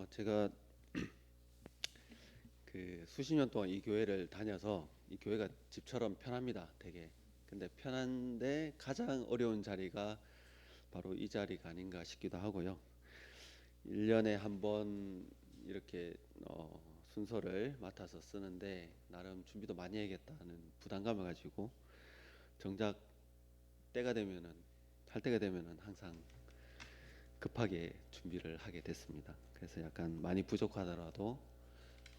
제가 그 수십 년 동안 이 교회를 다녀서 이 교회가 집처럼 편합니다, 되게. 근데 편한데 가장 어려운 자리가 바로 이 자리가 아닌가 싶기도 하고요. 1년에 한 번 이렇게 순서를 맡아서 쓰는데 나름 준비도 많이 해야겠다는 부담감을 가지고 정작 때가 되면은 할 때가 되면은 항상 급하게 준비를 하게 됐습니다. 그래서 약간 많이 부족하더라도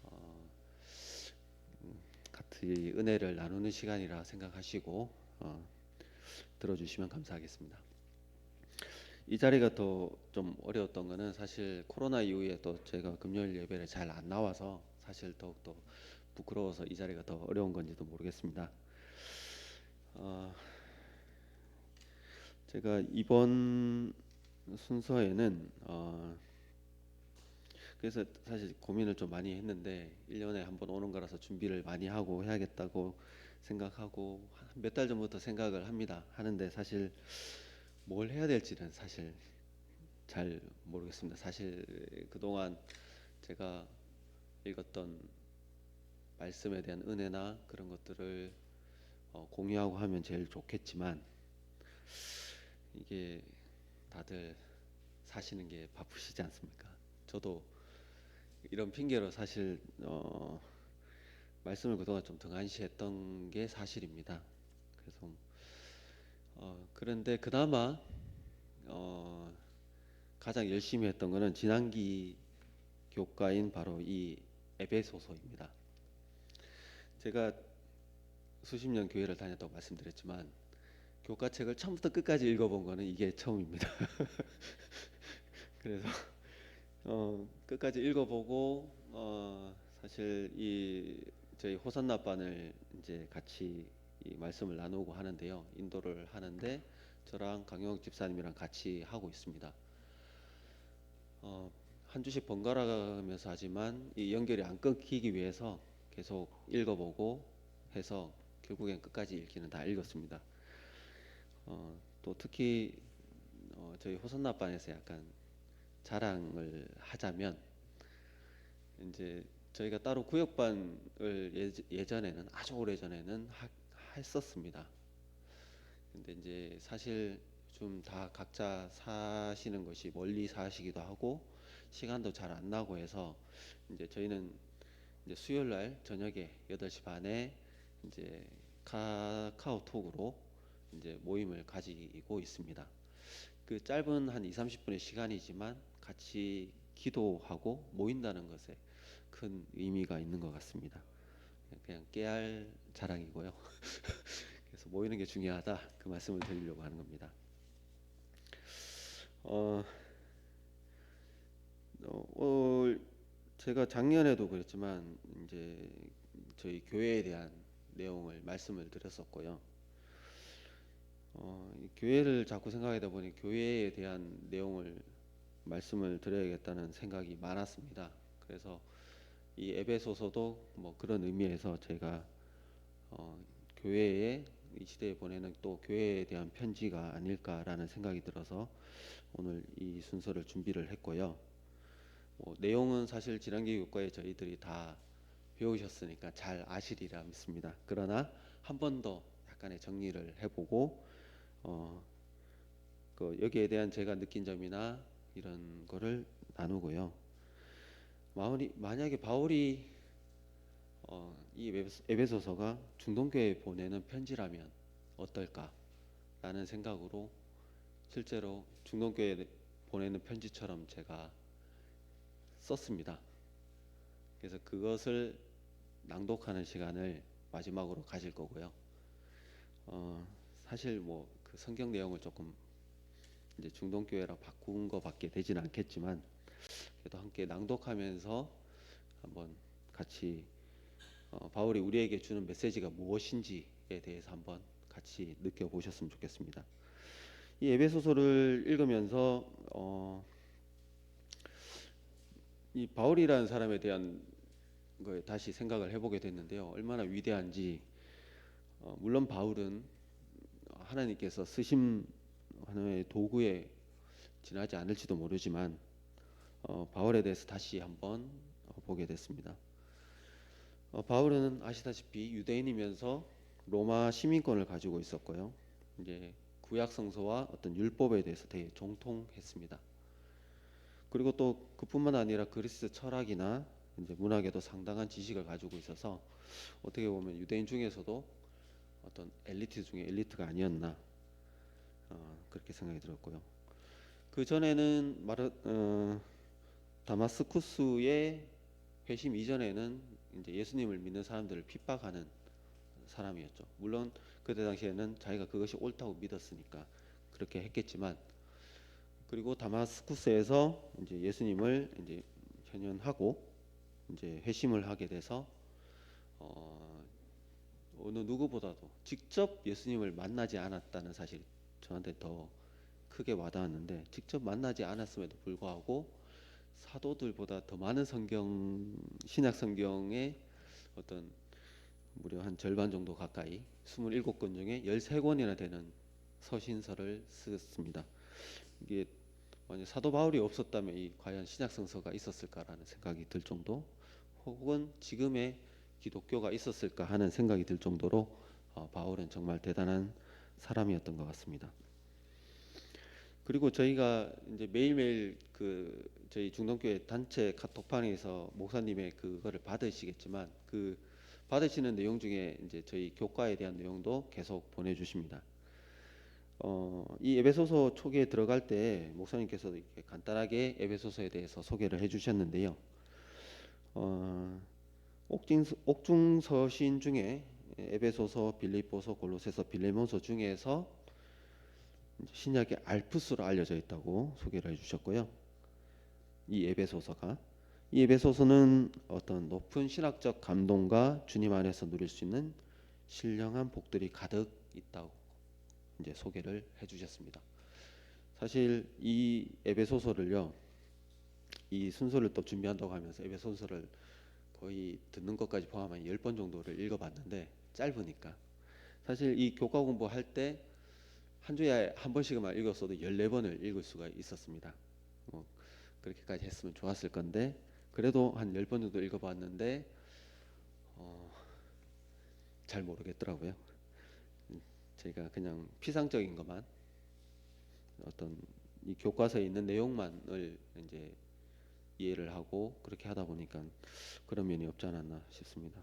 어, 같이 은혜를 나누는 시간이라 생각하시고 들어주시면 감사하겠습니다. 이 자리가 더 좀 어려웠던 거는 사실 코로나 이후에 또 제가 금요일 예배를 잘 안 나와서 사실 더욱더 부끄러워서 이 자리가 더 어려운 건지도 모르겠습니다. 어, 제가 이번 순서에는 그래서 사실 고민을 좀 많이 했는데 1년에 한 번 오는 거라서 준비를 많이 하고 해야겠다고 생각하고 몇 달 전부터 생각을 합니다. 하는데 사실 뭘 해야 될지는 사실 잘 모르겠습니다. 사실 그동안 제가 읽었던 말씀에 대한 은혜나 그런 것들을 공유하고 하면 제일 좋겠지만 이게 다들 사시는 게 바쁘시지 않습니까? 저도 이런 핑계로 사실 말씀을 그동안 좀 등한시했던 게 사실입니다. 그래서 그런데 그나마 어, 가장 열심히 했던 거는 지난기 교과인 바로 이 에베소서입니다. 제가 수십 년 교회를 다녔다고 말씀드렸지만 교과책을 처음부터 끝까지 읽어본 거는 이게 처음입니다. 그래서 끝까지 읽어보고 사실 이 저희 호산나반을 이제 같이 이 말씀을 나누고 하는데요. 인도를 하는데 저랑 강영욱 집사님이랑 같이 하고 있습니다. 한 주씩 번갈아 가면서 하지만 이 연결이 안 끊기기 위해서 계속 읽어보고 해서 결국엔 끝까지 읽기는 다 읽었습니다. 또 특히 저희 호선나반에서 약간 자랑을 하자면 이제 저희가 따로 구역반을 예전에는 아주 오래 전에는 했었습니다. 근데 이제 사실 좀 다 각자 사시는 것이 멀리 사시기도 하고 시간도 잘 안 나고 해서 이제 저희는 이제 수요일 날 저녁에 8시 반에 이제 카카오톡으로 이제 모임을 가지고 있습니다. 그 짧은 한 2, 30분의 시간이지만 같이 기도하고 모인다는 것에 큰 의미가 있는 것 같습니다. 그냥 깨알 자랑이고요. 그래서 모이는 게 중요하다 그 말씀을 드리려고 하는 겁니다. 어, 제가 작년에도 그랬지만 이제 저희 교회에 대한 내용을 말씀을 드렸었고요. 이 교회를 자꾸 생각하다 보니 교회에 대한 내용을 말씀을 드려야겠다는 생각이 많았습니다. 그래서 이 에베소서도 뭐 그런 의미에서 제가 어, 교회에 이 시대에 보내는 또 교회에 대한 편지가 아닐까라는 생각이 들어서 오늘 이 순서를 준비를 했고요. 내용은 사실 지난기 교과에 저희들이 다 배우셨으니까 잘 아시리라 믿습니다. 그러나 한 번 더 약간의 정리를 해보고 여기에 대한 제가 느낀 점이나 이런 거를 나누고요. 만약에 바울이 이 에베소서가 중동교회에 보내는 편지라면 어떨까라는 생각으로 실제로 중동교회에 보내는 편지처럼 제가 썼습니다. 그래서 그것을 낭독하는 시간을 마지막으로 가질 거고요. 사실 뭐 그 성경 내용을 조금 이제 중동교회랑 바꾼 거밖에 되지는 않겠지만 그래도 함께 낭독하면서 한번 같이 바울이 우리에게 주는 메시지가 무엇인지에 대해서 한번 같이 느껴보셨으면 좋겠습니다. 이 에베소서를 읽으면서 이 바울이라는 사람에 대한 걸 다시 생각을 해보게 됐는데요. 얼마나 위대한지 물론 바울은 하나님께서 쓰심 하나의 도구에 지나지 않을지도 모르지만 바울에 대해서 다시 한번 보게 됐습니다. 바울은 아시다시피 유대인이면서 로마 시민권을 가지고 있었고요. 이제 구약 성서와 어떤 율법에 대해서 되게 정통했습니다. 그리고 또 그뿐만 아니라 그리스 철학이나 이제 문학에도 상당한 지식을 가지고 있어서 어떻게 보면 유대인 중에서도 어떤 엘리트 중에 엘리트가 아니었나 그렇게 생각이 들었고요. 그 전에는 다마스쿠스의 회심 이전에는 이제 예수님을 믿는 사람들을 핍박하는 사람이었죠. 물론 그때 당시에는 자기가 그것이 옳다고 믿었으니까 그렇게 했겠지만, 그리고 다마스쿠스에서 이제 예수님을 이제 현현하고 이제 회심을 하게 돼서 어느 누구보다도 직접 예수님을 만나지 않았다는 사실이 저한테 더 크게 와닿았는데, 직접 만나지 않았음에도 불구하고 사도들보다 더 많은 신약 성경의 어떤 무려 한 절반 정도 가까이 27권 중에 13권이나 되는 서신서를 썼습니다. 이게 만약 사도 바울이 없었다면 과연 신약 성서가 있었을까라는 생각이 들 정도, 혹은 지금의 기독교가 있었을까 하는 생각이 들 정도로 바울은 정말 대단한 사람이었던 것 같습니다. 그리고 저희가 이제 매일매일 저희 중동교회 단체 카톡방에서 목사님의 그거를 받으시겠지만, 그 받으시는 내용 중에 이제 저희 교과에 대한 내용도 계속 보내주십니다. 이 에베소서 초기에 들어갈 때 목사님께서도 이렇게 간단하게 에베소서에 대해서 소개를 해주셨는데요. 옥중서신 중에 에베소서, 빌립보서, 골로새서, 빌레몬서 중에서 신약의 알프스로 알려져 있다고 소개를 해주셨고요. 이 에베소서는 어떤 높은 신학적 감동과 주님 안에서 누릴 수 있는 신령한 복들이 가득 있다고 이제 소개를 해주셨습니다. 사실 이 에베소서를요, 이 순서를 또 준비한다고 하면서 에베소서를 거의 듣는 것까지 포함한 10번 정도를 읽어봤는데, 짧으니까 사실 이 교과 공부할 때 한 주에 한 번씩만 읽었어도 14번을 읽을 수가 있었습니다. 그렇게까지 했으면 좋았을 건데, 그래도 한 10번 정도 읽어봤는데 잘 모르겠더라고요. 제가 그냥 피상적인 것만, 어떤 이 교과서에 있는 내용만을 이제 이해를 하고 그렇게 하다 보니까 그런 면이 없지 않았나 싶습니다.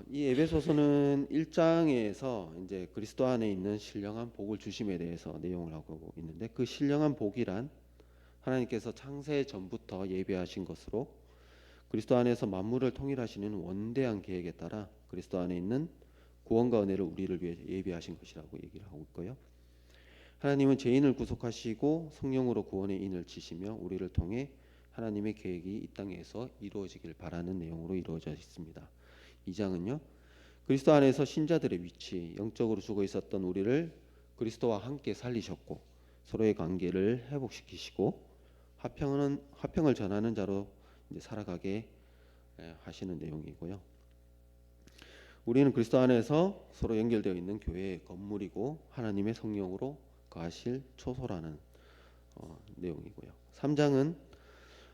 이 에베소서는 1장에서 이제 그리스도 안에 있는 신령한 복을 주심에 대해서 내용을 하고 있는데, 그 신령한 복이란 하나님께서 창세 전부터 예비하신 것으로 그리스도 안에서 만물을 통일하시는 원대한 계획에 따라 그리스도 안에 있는 구원과 은혜를 우리를 위해 예비하신 것이라고 얘기를 하고 있고요. 하나님은 죄인을 구속하시고 성령으로 구원의 인을 치시며 우리를 통해 하나님의 계획이 이 땅에서 이루어지길 바라는 내용으로 이루어져 있습니다. 2장은요, 그리스도 안에서 신자들의 위치, 영적으로 죽어 있었던 우리를 그리스도와 함께 살리셨고 서로의 관계를 회복시키시고 화평을 전하는 자로 이제 살아가게 하시는 내용이고요. 우리는 그리스도 안에서 서로 연결되어 있는 교회의 건물이고 하나님의 성령으로 거하실 초소라는 내용이고요. 3장은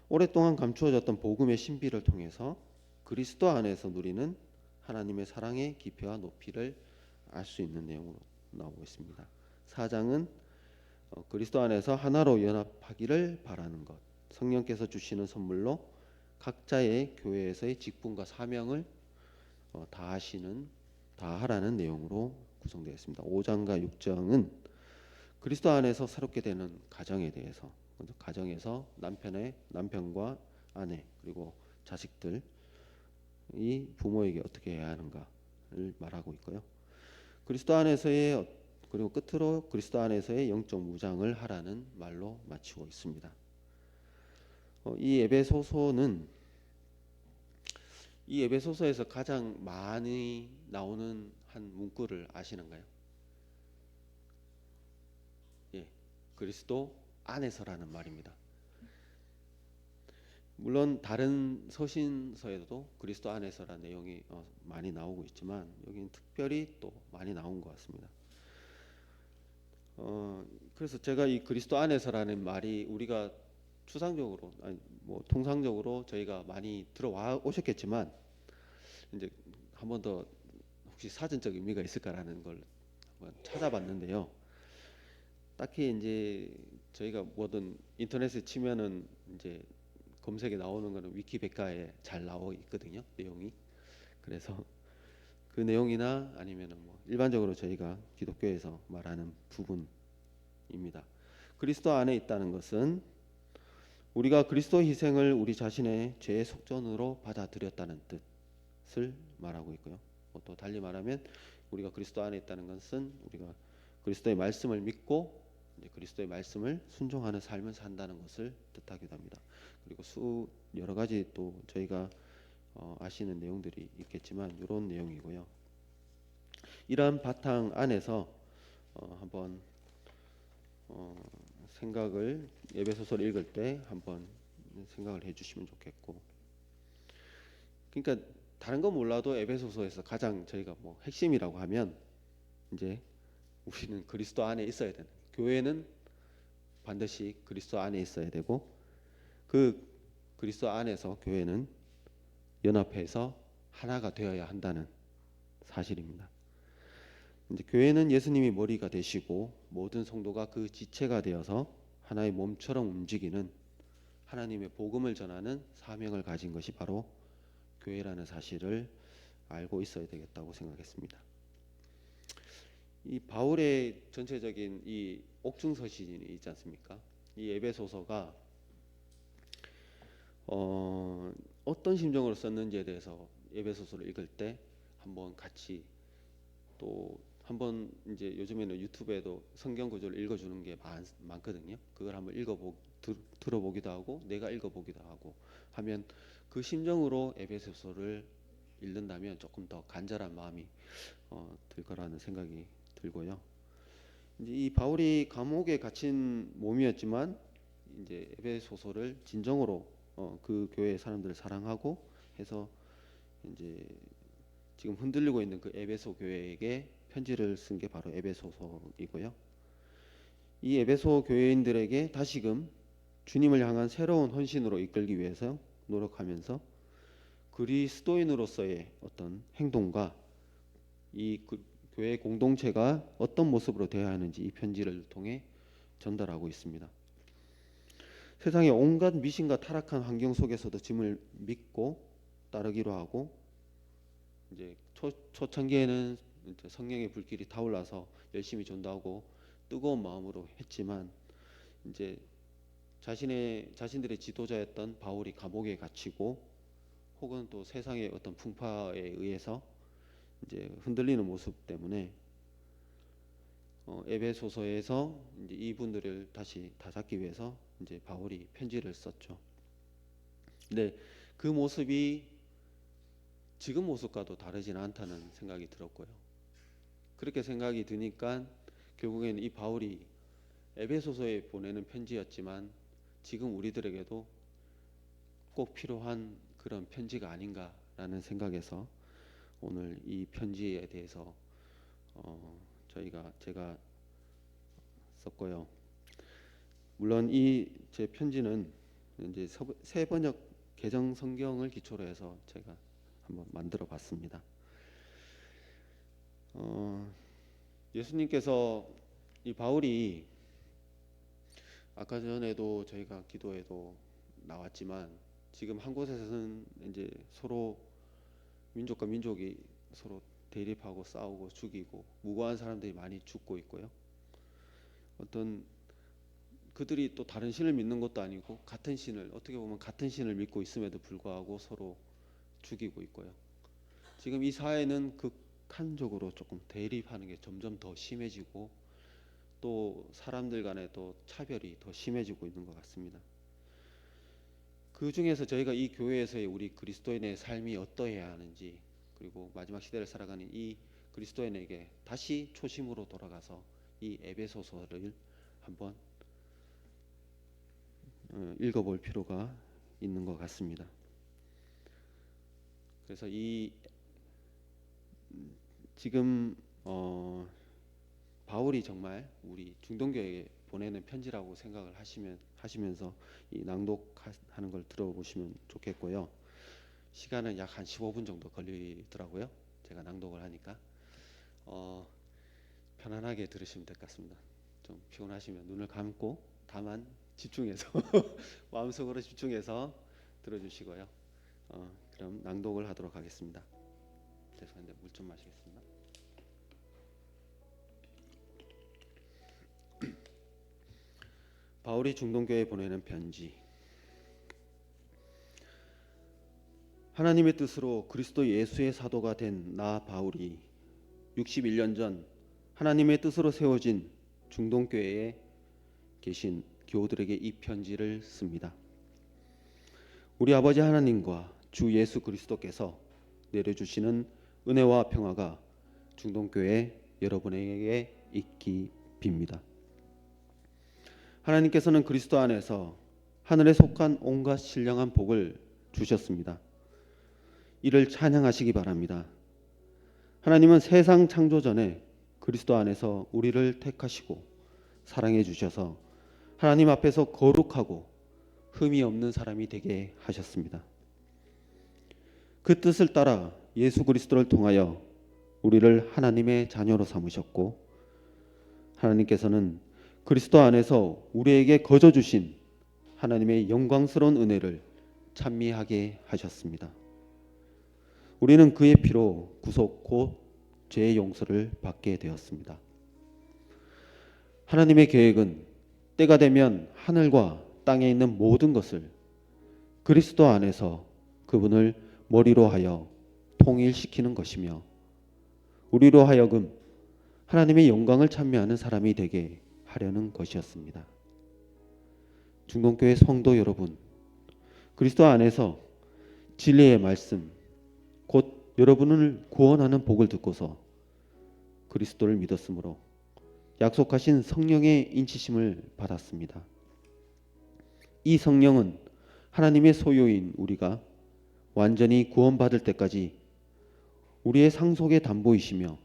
오랫동안 감추어졌던 복음의 신비를 통해서 그리스도 안에서 누리는 하나님의 사랑의 깊이와 높이를 알 수 있는 내용으로 나오고 있습니다. 4장은 그리스도 안에서 하나로 연합하기를 바라는 것, 성령께서 주시는 선물로 각자의 교회에서의 직분과 사명을 다하라는 내용으로 구성되어 있습니다. 5장과 6장은 그리스도 안에서 새롭게 되는 가정에 대해서, 가정에서 남편과 아내 그리고 자식들이 부모에게 어떻게 해야 하는가를 말하고 있고요. 그리고 끝으로 그리스도 안에서의 영적 무장을 하라는 말로 마치고 있습니다. 이 에베소서에서 가장 많이 나오는 한 문구를 아시는가요? 예, 그리스도 안에서라는 말입니다. 물론 다른 서신서에도 그리스도 안에서라는 내용이 많이 나오고 있지만 여기는 특별히 또 많이 나온 것 같습니다. 그래서 제가 이 그리스도 안에서라는 말이 우리가 추상적으로 아니 뭐 통상적으로 저희가 많이 들어와 오셨겠지만 이제 한 번 더 혹시 사전적 의미가 있을까라는 걸 한번 찾아봤는데요. 딱히 이제 저희가 뭐든 인터넷에 치면은 이제 검색에 나오는 거는 위키백과에 잘 나와 있거든요, 내용이. 그래서 그 내용이나 아니면은 뭐 일반적으로 저희가 기독교에서 말하는 부분입니다. 그리스도 안에 있다는 것은 우리가 그리스도 희생을 우리 자신의 죄의 속전으로 받아들였다는 뜻을 말하고 있고요. 또 달리 말하면 우리가 그리스도 안에 있다는 것은 우리가 그리스도의 말씀을 믿고 이제 그리스도의 말씀을 순종하는 삶을 산다는 것을 뜻하기도 합니다. 그리고 여러 가지 또 저희가 아시는 내용들이 있겠지만 이런 내용이고요. 이러한 바탕 안에서 한번 생각을 에베소서를 읽을 때 한번 생각을 해주시면 좋겠고, 그러니까 다른 건 몰라도 에베소서에서 가장 저희가 뭐 핵심이라고 하면 이제 우리는 그리스도 안에 있어야 되는, 교회는 반드시 그리스도 안에 있어야 되고 그 그리스도 안에서 교회는 연합해서 하나가 되어야 한다는 사실입니다. 이제 교회는 예수님이 머리가 되시고 모든 성도가 그 지체가 되어서 하나의 몸처럼 움직이는 하나님의 복음을 전하는 사명을 가진 것이 바로 교회라는 사실을 알고 있어야 되겠다고 생각했습니다. 이 바울의 전체적인 이 옥중서신이 있지 않습니까? 이 에베소서가 어떤 심정으로 썼는지에 대해서 에베소서를 읽을 때 한번 같이 또 한번 이제 요즘에는 유튜브에도 성경 구절을 읽어주는 게 많거든요. 그걸 한번 들어보기도 하고 내가 읽어보기도 하고 하면 그 심정으로 에베소서를 읽는다면 조금 더 간절한 마음이 들 거라는 생각이 들고요. 이제 이 바울이 감옥에 갇힌 몸이었지만 이제 에베소서를 진정으로 그 교회 사람들을 사랑하고 해서 이제 지금 흔들리고 있는 그 에베소 교회에게 편지를 쓴 게 바로 에베소서이고요. 이 에베소 교회인들에게 다시금 주님을 향한 새로운 헌신으로 이끌기 위해서 노력하면서 그리스도인으로서의 어떤 행동과 이 교회 공동체가 어떤 모습으로 되어야 하는지 이 편지를 통해 전달하고 있습니다. 세상의 온갖 미신과 타락한 환경 속에서도 짐을 믿고 따르기로 하고 이제 초창기에는 성령의 불길이 타올라서 열심히 전도하고 뜨거운 마음으로 했지만 이제 자신들의 지도자였던 바울이 감옥에 갇히고 혹은 또 세상의 어떤 풍파에 의해서 이제 흔들리는 모습 때문에 에베소서에서 이제 이분들을 다시 다잡기 위해서 이제 바울이 편지를 썼죠. 근데 그 모습이 지금 모습과도 다르지는 않다는 생각이 들었고요. 그렇게 생각이 드니까 결국에는 이 바울이 에베소서에 보내는 편지였지만 지금 우리들에게도 꼭 필요한 그런 편지가 아닌가라는 생각에서 오늘 이 편지에 대해서 제가 썼고요. 물론 이 제 편지는 이제 새 번역 개정 성경을 기초로 해서 제가 한번 만들어 봤습니다. 예수님께서 이 바울이 아까 전에도 저희가 기도에도 나왔지만 지금 한 곳에서는 이제 서로 민족과 민족이 서로 대립하고 싸우고 죽이고 무고한 사람들이 많이 죽고 있고요. 어떤 그들이 또 다른 신을 믿는 것도 아니고 같은 신을 어떻게 보면 같은 신을 믿고 있음에도 불구하고 서로 죽이고 있고요. 지금 이 사회는 극한적으로 조금 대립하는 게 점점 더 심해지고 또 사람들 간에 또 차별이 더 심해지고 있는 것 같습니다. 그 중에서 저희가 이 교회에서의 우리 그리스도인의 삶이 어떠해야 하는지 그리고 마지막 시대를 살아가는 이 그리스도인에게 다시 초심으로 돌아가서 이 에베소서를 한번 읽어볼 필요가 있는 것 같습니다. 그래서 이 지금 바울이 정말 우리 중동교회에 보내는 편지라고 생각을 하시면서 이 낭독하는 걸 들어보시면 좋겠고요. 시간은 약 한 15분 정도 걸리더라고요. 제가 낭독을 하니까 편안하게 들으시면 될 것 같습니다. 좀 피곤하시면 눈을 감고 다만 집중해서 마음속으로 집중해서 들어주시고요. 그럼 낭독을 하도록 하겠습니다. 죄송한데 물 좀 마시겠습니다. 바울이 중동교회에 보내는 편지. 하나님의 뜻으로 그리스도 예수의 사도가 된 나 바울이 61년 전 하나님의 뜻으로 세워진 중동교회에 계신 교우들에게 이 편지를 씁니다. 우리 아버지 하나님과 주 예수 그리스도께서 내려주시는 은혜와 평화가 중동교회 여러분에게 있기 빕니다. 하나님께서는 그리스도 안에서 하늘에 속한 온갖 신령한 복을 주셨습니다. 이를 찬양하시기 바랍니다. 하나님은 세상 창조 전에 그리스도 안에서 우리를 택하시고 사랑해 주셔서 하나님 앞에서 거룩하고 흠이 없는 사람이 되게 하셨습니다. 그 뜻을 따라 예수 그리스도를 통하여 우리를 하나님의 자녀로 삼으셨고, 하나님께서는 그리스도 안에서 우리에게 거저 주신 하나님의 영광스러운 은혜를 찬미하게 하셨습니다. 우리는 그의 피로 구속 곧 죄의 용서를 받게 되었습니다. 하나님의 계획은 때가 되면 하늘과 땅에 있는 모든 것을 그리스도 안에서 그분을 머리로 하여 통일시키는 것이며, 우리로 하여금 하나님의 영광을 찬미하는 사람이 되게 하려는 것이었습니다. 중동교회 성도 여러분, 그리스도 안에서 진리의 말씀, 곧 여러분을 구원하는 복을 듣고서 그리스도를 믿었으므로 약속하신 성령의 인치심을 받았습니다. 이 성령은 하나님의 소유인 우리가 완전히 구원받을 때까지 우리의 상속의 담보이시며,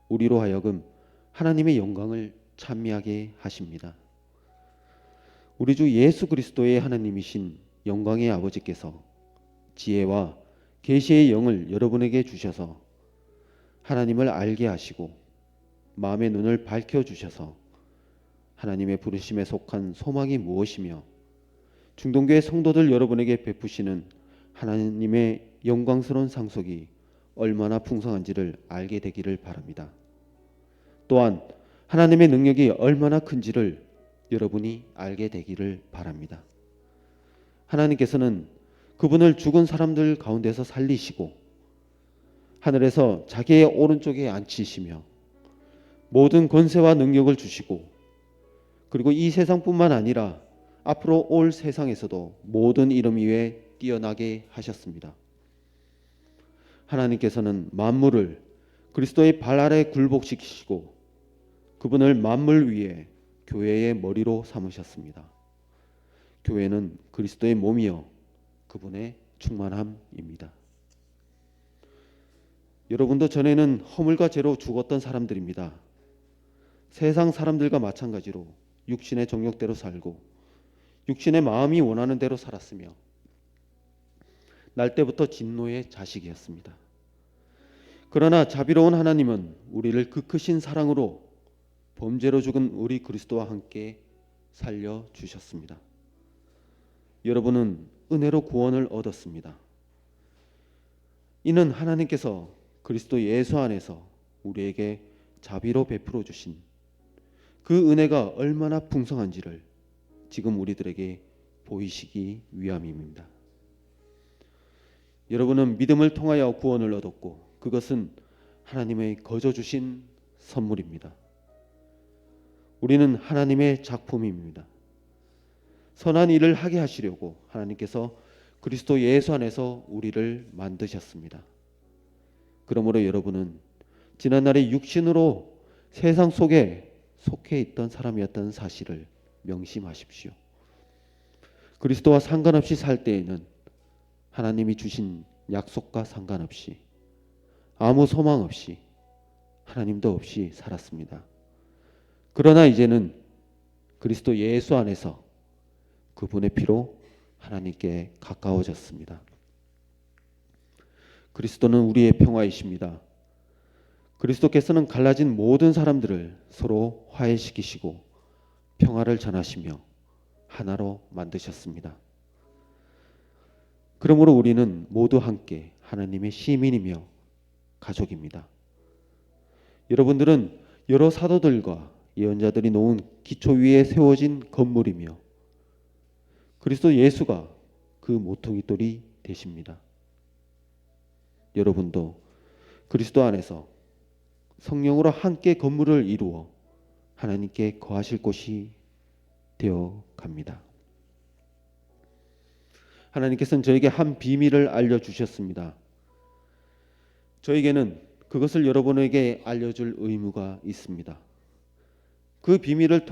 우리로 하여금 하나님의 영광을 찬미하게 하십니다. 우리 주 예수 그리스도의 하나님이신 영광의 아버지께서 지혜와 계시의 영을 여러분에게 주셔서 하나님을 알게 하시고 마음의 눈을 밝혀주셔서 하나님의 부르심에 속한 소망이 무엇이며 중동교회 성도들 여러분에게 베푸시는 하나님의 영광스러운 상속이 얼마나 풍성한지를 알게 되기를 바랍니다. 또한 하나님의 능력이 얼마나 큰지를 여러분이 알게 되기를 바랍니다. 하나님께서는 그분을 죽은 사람들 가운데서 살리시고 하늘에서 자기의 오른쪽에 앉히시며 모든 권세와 능력을 주시고, 그리고 이 세상뿐만 아니라 앞으로 올 세상에서도 모든 이름 위에 뛰어나게 하셨습니다. 하나님께서는 만물을 그리스도의 발 아래 굴복시키시고 그분을 만물 위에 교회의 머리로 삼으셨습니다. 교회는 그리스도의 몸이요 그분의 충만함입니다. 여러분도 전에는 허물과 죄로 죽었던 사람들입니다. 세상 사람들과 마찬가지로 육신의 정욕대로 살고 육신의 마음이 원하는 대로 살았으며 날 때부터 진노의 자식이었습니다. 그러나 자비로운 하나님은 우리를 그 크신 사랑으로 범죄로 죽은 우리 그리스도와 함께 살려주셨습니다. 여러분은 은혜로 구원을 얻었습니다. 이는 하나님께서 그리스도 예수 안에서 우리에게 자비로 베풀어 주신 그 은혜가 얼마나 풍성한지를 지금 우리들에게 보이시기 위함입니다. 여러분은 믿음을 통하여 구원을 얻었고 그것은 하나님의 거저 주신 선물입니다. 우리는 하나님의 작품입니다. 선한 일을 하게 하시려고 하나님께서 그리스도 예수 안에서 우리를 만드셨습니다. 그러므로 여러분은 지난날에 육신으로 세상 속에 속해 있던 사람이었던 사실을 명심하십시오. 그리스도와 상관없이 살 때에는 하나님이 주신 약속과 상관없이 아무 소망 없이 하나님도 없이 살았습니다. 그러나 이제는 그리스도 예수 안에서 그분의 피로 하나님께 가까워졌습니다. 그리스도는 우리의 평화이십니다. 그리스도께서는 갈라진 모든 사람들을 서로 화해시키시고 평화를 전하시며 하나로 만드셨습니다. 그러므로 우리는 모두 함께 하나님의 시민이며 가족입니다. 여러분들은 여러 사도들과 예언자들이 놓은 기초 위에 세워진 건물이며 그리스도 예수가 그 모퉁이 돌이 되십니다. 여러분도 그리스도 안에서 성령으로 함께 건물을 이루어 하나님께 거하실 곳이 되어 갑니다. 하나님께서는 저에게 한 비밀을 알려주셨습니다. 저에게는 그것을 여러분에게 알려줄 의무가 있습니다. 그 비밀은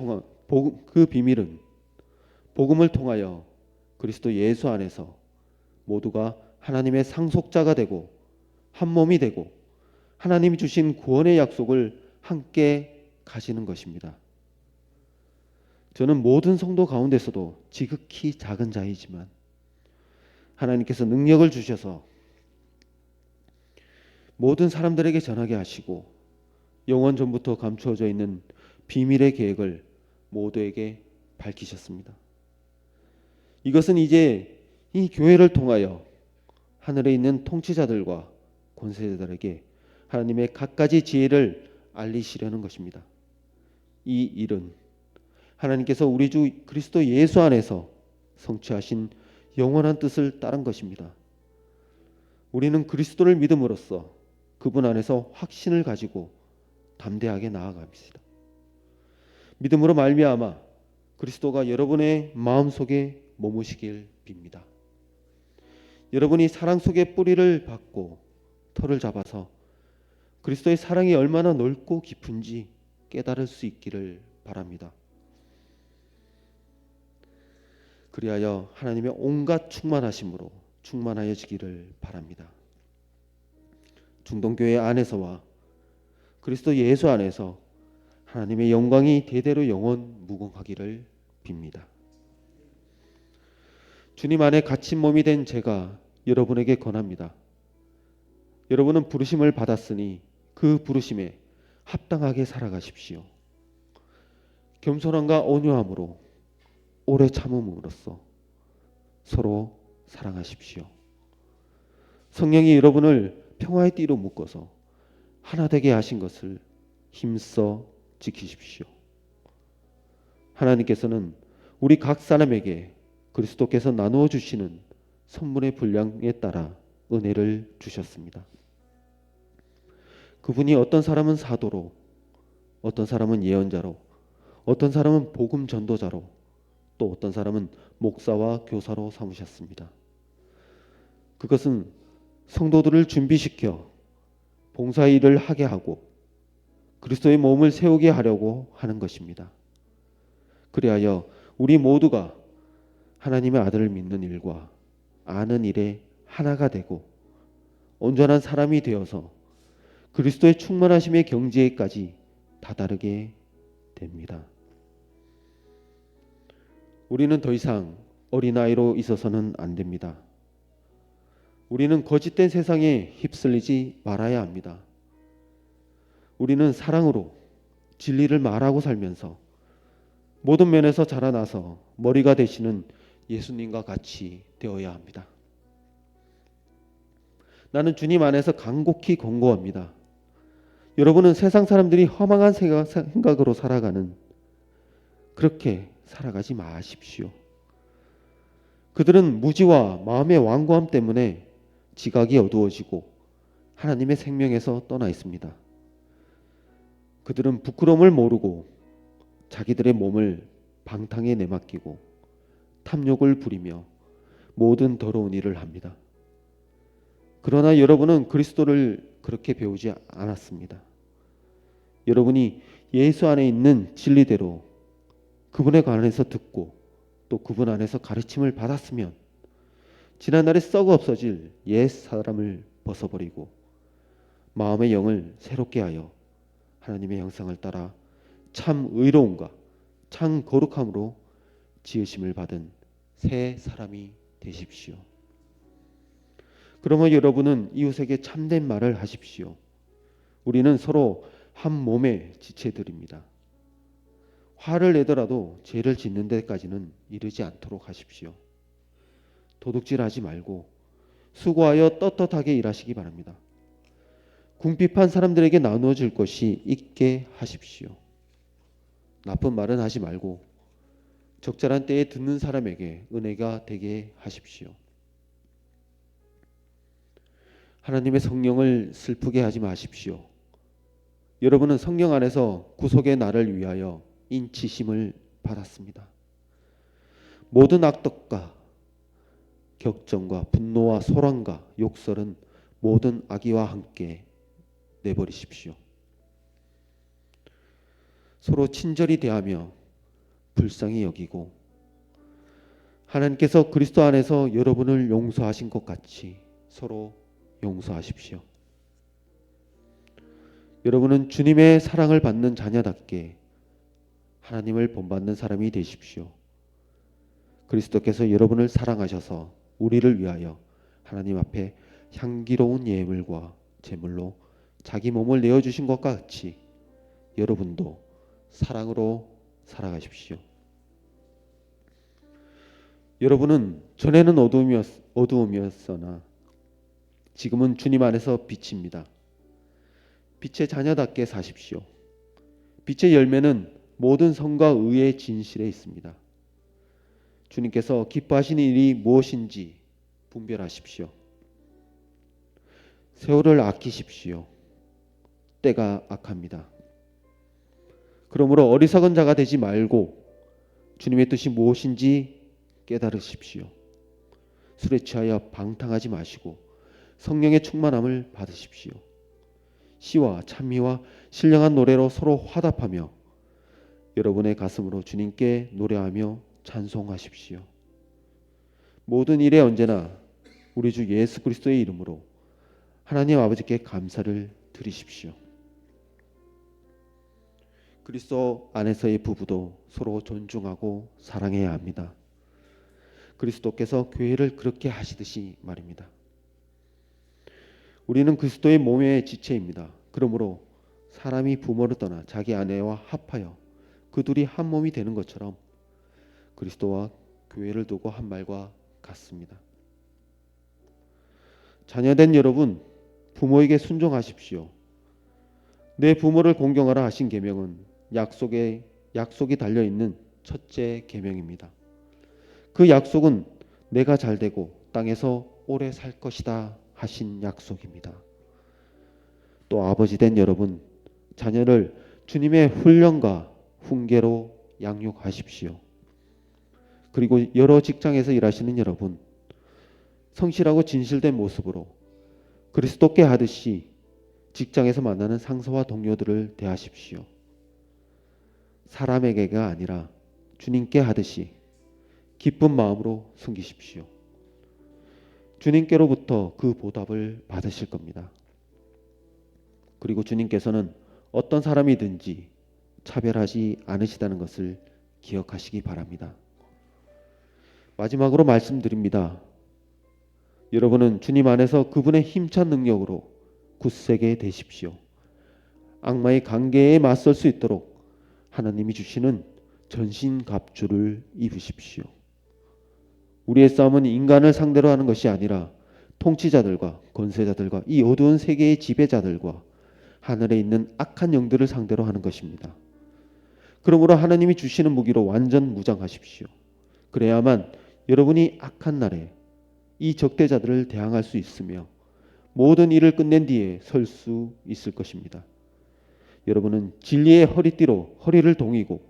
복음을 통하여 그리스도 예수 안에서 모두가 하나님의 상속자가 되고 한 몸이 되고 하나님이 주신 구원의 약속을 함께 가지는 것입니다. 저는 모든 성도 가운데서도 지극히 작은 자이지만 하나님께서 능력을 주셔서 모든 사람들에게 전하게 하시고 영원 전부터 감추어져 있는 비밀의 계획을 모두에게 밝히셨습니다. 이것은 이제 이 교회를 통하여 하늘에 있는 통치자들과 권세자들에게 하나님의 갖가지 지혜를 알리시려는 것입니다. 이 일은 하나님께서 우리 주 그리스도 예수 안에서 성취하신 영원한 뜻을 따른 것입니다. 우리는 그리스도를 믿음으로써 그분 안에서 확신을 가지고 담대하게 나아갑니다. 믿음으로 말미암아 그리스도가 여러분의 마음속에 머무시길 빕니다. 여러분이 사랑 속에 뿌리를 박고 털을 잡아서 그리스도의 사랑이 얼마나 넓고 깊은지 깨달을 수 있기를 바랍니다. 그리하여 하나님의 온갖 충만하심으로 충만하여지기를 바랍니다. 중동교회 안에서와 그리스도 예수 안에서 하나님의 영광이 대대로 영원 무궁하기를 빕니다. 주님 안에 갇힌 몸이 된 제가 여러분에게 권합니다. 여러분은 부르심을 받았으니 그 부르심에 합당하게 살아가십시오. 겸손함과 온유함으로 오래 참음으로써 서로 사랑하십시오. 성령이 여러분을 평화의 띠로 묶어서 하나 되게 하신 것을 힘써 지키십시오. 하나님께서는 우리 각 사람에게 그리스도께서 나누어 주시는 선물의 분량에 따라 은혜를 주셨습니다. 그분이 어떤 사람은 사도로, 어떤 사람은 예언자로, 어떤 사람은 복음 전도자로, 또 어떤 사람은 목사와 교사로 삼으셨습니다. 그것은 성도들을 준비시켜 봉사의 일을 하게 하고 그리스도의 몸을 세우게 하려고 하는 것입니다. 그리하여 우리 모두가 하나님의 아들을 믿는 일과 아는 일에 하나가 되고 온전한 사람이 되어서 그리스도의 충만하심의 경지에까지 다다르게 됩니다. 우리는 더 이상 어린아이로 있어서는 안 됩니다. 우리는 거짓된 세상에 휩쓸리지 말아야 합니다. 우리는 사랑으로 진리를 말하고 살면서 모든 면에서 자라나서 머리가 되시는 예수님과 같이 되어야 합니다. 나는 주님 안에서 간곡히 권고합니다. 여러분은 세상 사람들이 허망한 생각으로 살아가는 그렇게 살아가지 마십시오. 그들은 무지와 마음의 완고함 때문에 지각이 어두워지고 하나님의 생명에서 떠나 있습니다. 그들은 부끄러움을 모르고 자기들의 몸을 방탕에 내맡기고 탐욕을 부리며 모든 더러운 일을 합니다. 그러나 여러분은 그리스도를 그렇게 배우지 않았습니다. 여러분이 예수 안에 있는 진리대로 그분에 관해서 듣고 또 그분 안에서 가르침을 받았으면 지난날에 썩어 없어질 옛 사람을 벗어버리고 마음의 영을 새롭게 하여 하나님의 형상을 따라 참 의로움과 창 거룩함으로 지으심을 받은 새 사람이 되십시오. 그러면 여러분은 이웃에게 참된 말을 하십시오. 우리는 서로 한 몸의 지체들입니다. 화를 내더라도 죄를 짓는 데까지는 이르지 않도록 하십시오. 도둑질하지 말고 수고하여 떳떳하게 일하시기 바랍니다. 궁핍한 사람들에게 나누어 줄 것이 있게 하십시오. 나쁜 말은 하지 말고 적절한 때에 듣는 사람에게 은혜가 되게 하십시오. 하나님의 성령을 슬프게 하지 마십시오. 여러분은 성령 안에서 구속의 날을 위하여 인치심을 받았습니다. 모든 악독과 격정과 분노와 소란과 욕설은 모든 악의와 함께 내버리십시오. 서로 친절히 대하며 불쌍히 여기고 하나님께서 그리스도 안에서 여러분을 용서하신 것 같이 서로 용서하십시오. 여러분은 주님의 사랑을 받는 자녀답게 하나님을 본받는 사람이 되십시오. 그리스도께서 여러분을 사랑하셔서 우리를 위하여 하나님 앞에 향기로운 예물과 제물로 자기 몸을 내어주신 것과 같이 여러분도 사랑으로 살아가십시오. 여러분은 전에는 어두움이었으나 지금은 주님 안에서 빛입니다. 빛의 자녀답게 사십시오. 빛의 열매는 모든 선과 의의 진실에 있습니다. 주님께서 기뻐하시는 일이 무엇인지 분별하십시오. 세월을 아끼십시오. 때가 악합니다. 그러므로 어리석은 자가 되지 말고 주님의 뜻이 무엇인지 깨달으십시오. 술에 취하여 방탕하지 마시고 성령의 충만함을 받으십시오. 시와 찬미와 신령한 노래로 서로 화답하며 여러분의 가슴으로 주님께 노래하며 찬송하십시오. 모든 일에 언제나 우리 주 예수 그리스도의 이름으로 하나님 아버지께 감사를 드리십시오. 그리스도 안에서의 부부도 서로 존중하고 사랑해야 합니다. 그리스도께서 교회를 그렇게 하시듯이 말입니다. 우리는 그리스도의 몸의 지체입니다. 그러므로 사람이 부모를 떠나 자기 아내와 합하여 그 둘이 한 몸이 되는 것처럼 그리스도와 교회를 두고 한 말과 같습니다. 자녀된 여러분, 부모에게 순종하십시오. 내 부모를 공경하라 하신 계명은 약속이 달려있는 첫째 계명입니다. 그 약속은 내가 잘되고 땅에서 오래 살 것이다 하신 약속입니다. 또 아버지 된 여러분, 자녀를 주님의 훈련과 훈계로 양육하십시오. 그리고 여러 직장에서 일하시는 여러분, 성실하고 진실된 모습으로 그리스도께 하듯이 직장에서 만나는 상사와 동료들을 대하십시오. 사람에게가 아니라 주님께 하듯이 기쁜 마음으로 섬기십시오. 주님께로부터 그 보답을 받으실 겁니다. 그리고 주님께서는 어떤 사람이든지 차별하지 않으시다는 것을 기억하시기 바랍니다. 마지막으로 말씀드립니다. 여러분은 주님 안에서 그분의 힘찬 능력으로 굳세게 되십시오. 악마의 관계에 맞설 수 있도록 하나님이 주시는 전신갑주를 입으십시오. 우리의 싸움은 인간을 상대로 하는 것이 아니라 통치자들과 권세자들과 이 어두운 세계의 지배자들과 하늘에 있는 악한 영들을 상대로 하는 것입니다. 그러므로 하나님이 주시는 무기로 완전 무장하십시오. 그래야만 여러분이 악한 날에 이 적대자들을 대항할 수 있으며 모든 일을 끝낸 뒤에 설 수 있을 것입니다. 여러분은 진리의 허리띠로 허리를 동이고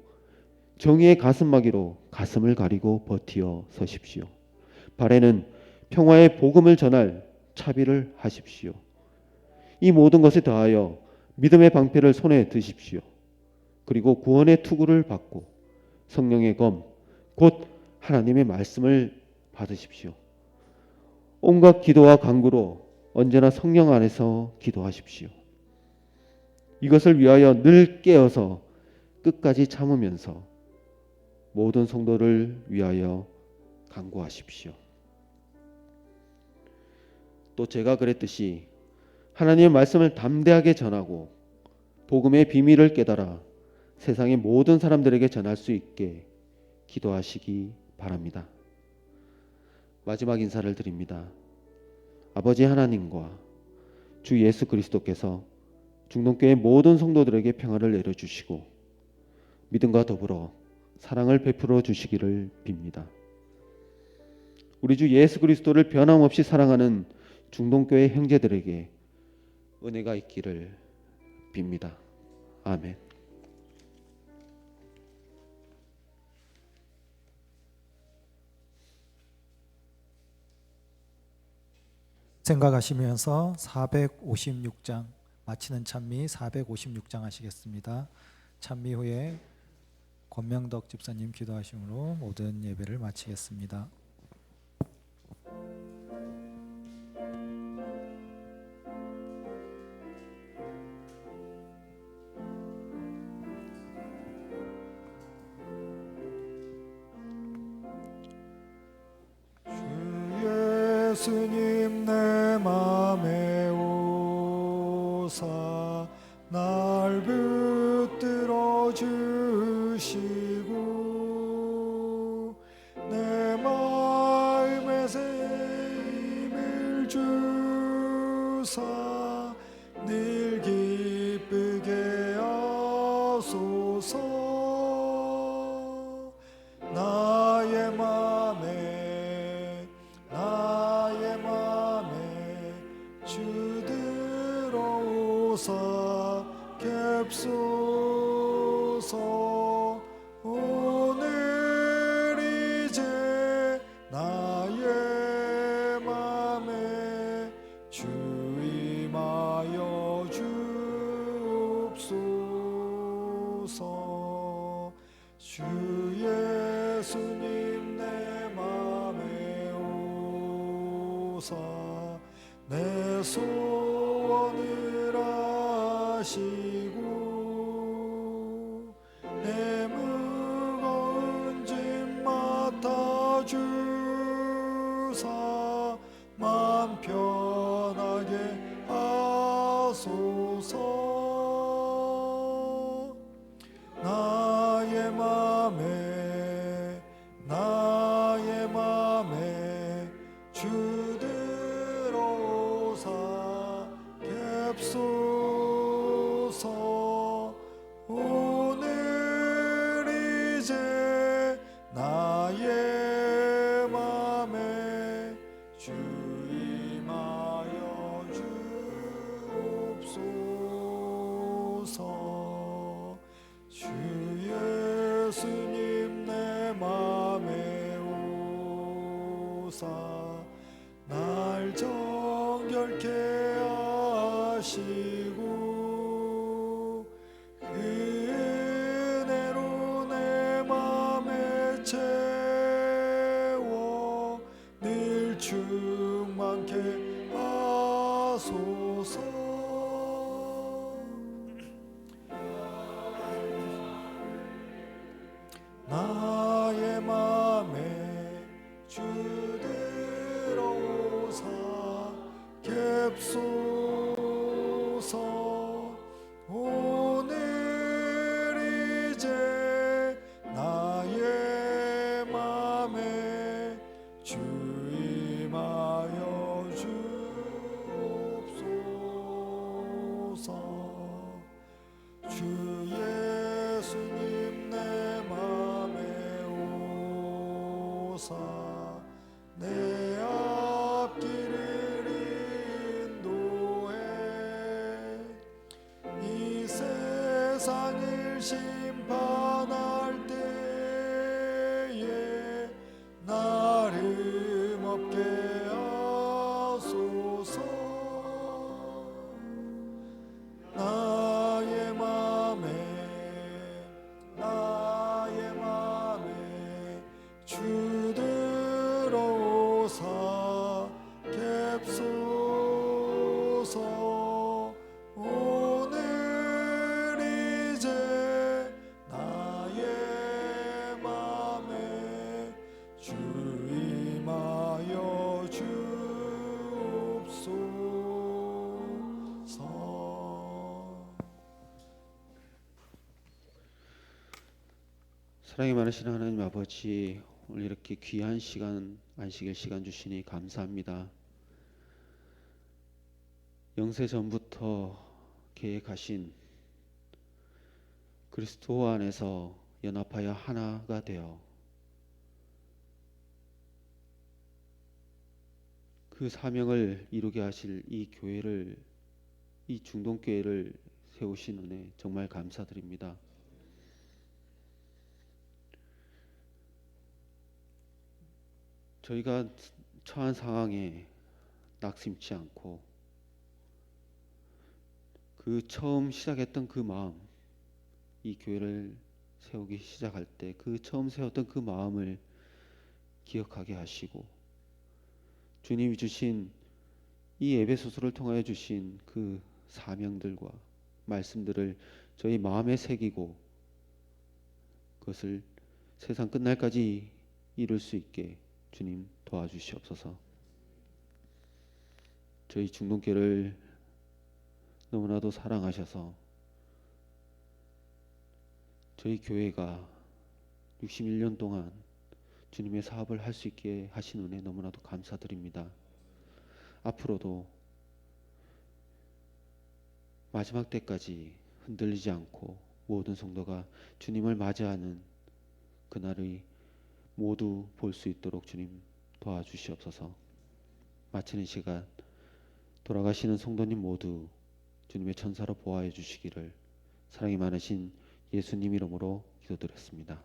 정의의 가슴막이로 가슴을 가리고 버티어 서십시오. 발에는 평화의 복음을 전할 차비를 하십시오. 이 모든 것에 더하여 믿음의 방패를 손에 드십시오. 그리고 구원의 투구를 받고 성령의 검, 곧 하나님의 말씀을 받으십시오. 온갖 기도와 간구로 언제나 성령 안에서 기도하십시오. 이것을 위하여 늘 깨어서 끝까지 참으면서 모든 성도를 위하여 간구하십시오. 또 제가 그랬듯이 하나님의 말씀을 담대하게 전하고 복음의 비밀을 깨달아 세상의 모든 사람들에게 전할 수 있게 기도하시기 바랍니다. 마지막 인사를 드립니다. 아버지 하나님과 주 예수 그리스도께서 중동교회 모든 성도들에게 평안을 내려주시고 믿음과 더불어 사랑을 베풀어 주시기를 빕니다. 우리 주 예수 그리스도를 변함없이 사랑하는 중동교회 형제들에게 은혜가 있기를 빕니다. 아멘. 생각하시면서 456장 마치는 찬미 456장 하시겠습니다. 찬미 후에 권명덕 집사님 기도하심으로 모든 예배를 마치겠습니다. 예수님 내 맘에 오사 날 붙들어 주시고 내 마음에 새 힘을 주사 늘 기쁘게 하소서. 나의 맘에 주 들어오사 겹소서. 오늘 이제 나의 맘에 주 임하여 주옵소서. 주 예수님 내 맘에 오사 내 소원을 아시고 내 무거운 짐 맡아주사 맘 편하게 하소서. 나의 맘에 주 들어오사 겹소서. 오늘 이제 나의 맘에 주 임하여 주옵소서. 주 예수님 내 맘에 오사 날 정결케 하시고 그 은혜로 내 맘에 채워 늘 충만케 하소서. 나의 맘에 주 들어오사 겹소서. 오늘 이제 나의 맘에 주 임하여 주옵소서. 주 예수님 내 맘에 오사 내 앞길을 인도해 이 세상을 심판할 때에 나름 없게 하소서. 나의 맘에 주 들어오사 겹소서. 오늘 이제 사랑이 많으신 하나님 아버지, 오늘 이렇게 귀한 시간, 안식일 시간 주시니 감사합니다. 영세 전부터 계획하신 그리스도 안에서 연합하여 하나가 되어 그 사명을 이루게 하실 이 교회를, 이 중동교회를 세우신 은혜 정말 감사드립니다. 저희가 처한 상황에 낙심치 않고 그 처음 시작했던 그 마음, 이 교회를 세우기 시작할 때 그 처음 세웠던 그 마음을 기억하게 하시고, 주님이 주신 이 에베소서를 통하여 주신 그 사명들과 말씀들을 저희 마음에 새기고 그것을 세상 끝날까지 이룰 수 있게 주님 도와주시옵소서. 저희 중동교회를 너무나도 사랑하셔서 저희 교회가 61년 동안 주님의 사업을 할 수 있게 하신 은혜 너무나도 감사드립니다. 앞으로도 마지막 때까지 흔들리지 않고 모든 성도가 주님을 맞이하는 그날의 모두 볼 수 있도록 주님 도와주시옵소서. 마치는 시간 돌아가시는 성도님 모두 주님의 천사로 보호해 주시기를 사랑이 많으신 예수님 이름으로 기도드렸습니다.